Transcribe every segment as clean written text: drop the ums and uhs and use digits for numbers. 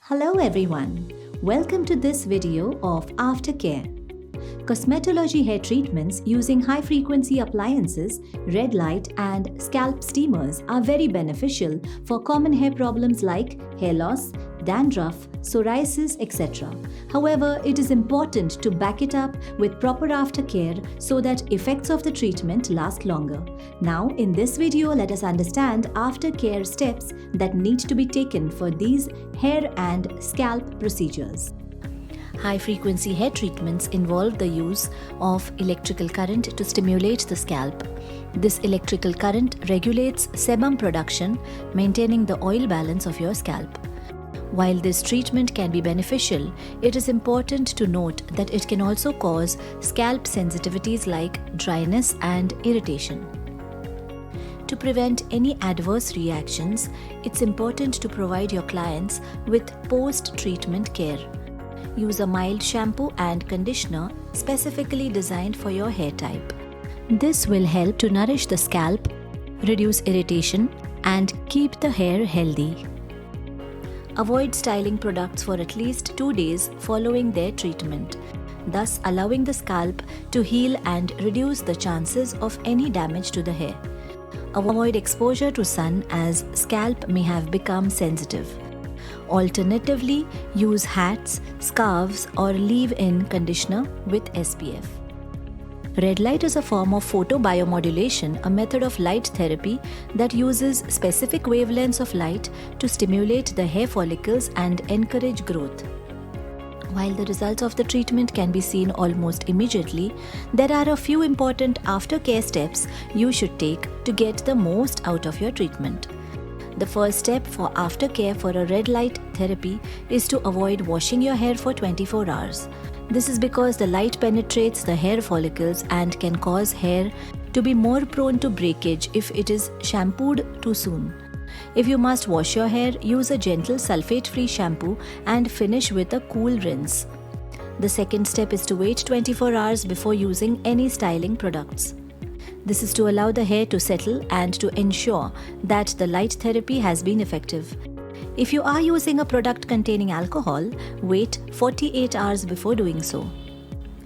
Hello everyone, welcome to this video of aftercare. Cosmetology hair treatments using high-frequency appliances, red light and scalp steamers are very beneficial for common hair problems like hair loss, dandruff, psoriasis, etc. However, it is important to back it up with proper aftercare so that effects of the treatment last longer. Now, in this video, let us understand aftercare steps that need to be taken for these hair and scalp procedures. High-frequency hair treatments involve the use of electrical current to stimulate the scalp. This electrical current regulates sebum production, maintaining the oil balance of your scalp. While this treatment can be beneficial, it is important to note that it can also cause scalp sensitivities like dryness and irritation. To prevent any adverse reactions, it's important to provide your clients with post-treatment care. Use a mild shampoo and conditioner specifically designed for your hair type. This will help to nourish the scalp, reduce irritation, and keep the hair healthy. Avoid styling products for at least 2 days following their treatment, thus allowing the scalp to heal and reduce the chances of any damage to the hair. Avoid exposure to sun as scalp may have become sensitive. Alternatively, use hats, scarves, or leave-in conditioner with SPF. Red light is a form of photobiomodulation, a method of light therapy that uses specific wavelengths of light to stimulate the hair follicles and encourage growth. While the results of the treatment can be seen almost immediately, there are a few important aftercare steps you should take to get the most out of your treatment. The first step for aftercare for a red light therapy is to avoid washing your hair for 24 hours. This is because the light penetrates the hair follicles and can cause hair to be more prone to breakage if it is shampooed too soon. If you must wash your hair, use a gentle sulfate-free shampoo and finish with a cool rinse. The second step is to wait 24 hours before using any styling products. This is to allow the hair to settle and to ensure that the light therapy has been effective. If you are using a product containing alcohol, wait 48 hours before doing so.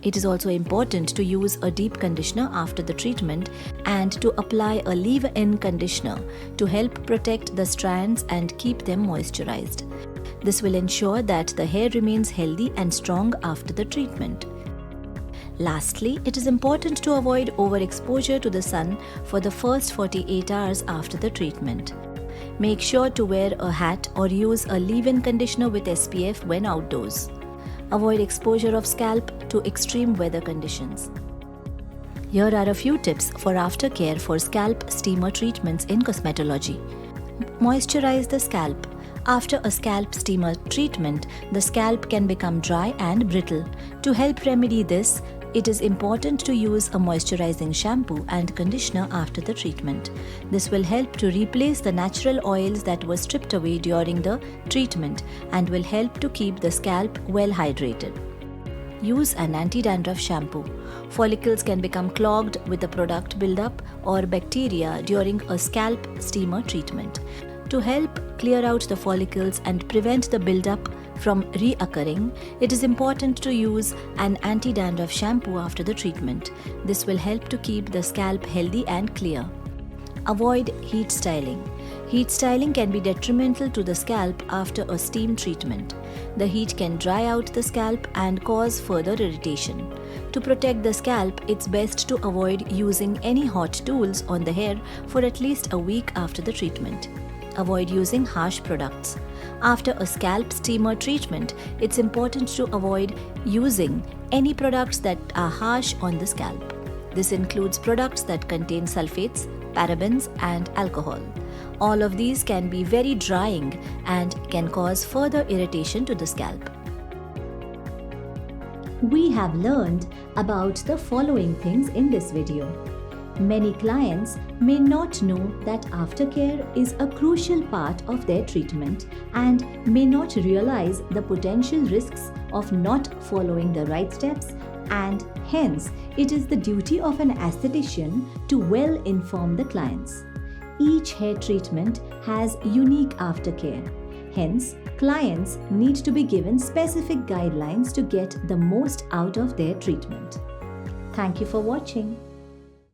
It is also important to use a deep conditioner after the treatment and to apply a leave-in conditioner to help protect the strands and keep them moisturized. This will ensure that the hair remains healthy and strong after the treatment. Lastly, it is important to avoid overexposure to the sun for the first 48 hours after the treatment. Make sure to wear a hat or use a leave-in conditioner with SPF when outdoors. Avoid exposure of scalp to extreme weather conditions. Here are a few tips for aftercare for scalp steamer treatments in cosmetology. Moisturize the scalp. After a scalp steamer treatment, the scalp can become dry and brittle. To help remedy this, it is important to use a moisturizing shampoo and conditioner after the treatment. This will help to replace the natural oils that were stripped away during the treatment and will help to keep the scalp well hydrated. Use an anti-dandruff shampoo. Follicles can become clogged with the product buildup or bacteria during a scalp steamer treatment. To help clear out the follicles and prevent the buildup from reoccurring, it is important to use an anti-dandruff shampoo after the treatment. This will help to keep the scalp healthy and clear. Avoid heat styling. Heat styling can be detrimental to the scalp after a steam treatment. The heat can dry out the scalp and cause further irritation. To protect the scalp, it's best to avoid using any hot tools on the hair for at least a week after the treatment. Avoid using harsh products. After a scalp steamer treatment, it's important to avoid using any products that are harsh on the scalp. This includes products that contain sulfates, parabens, and alcohol. All of these can be very drying and can cause further irritation to the scalp. We have learned about the following things in this video. Many clients may not know that aftercare is a crucial part of their treatment and may not realize the potential risks of not following the right steps, and hence it is the duty of an aesthetician to well inform the clients. Each hair treatment has unique aftercare. Hence, clients need to be given specific guidelines to get the most out of their treatment. Thank you for watching.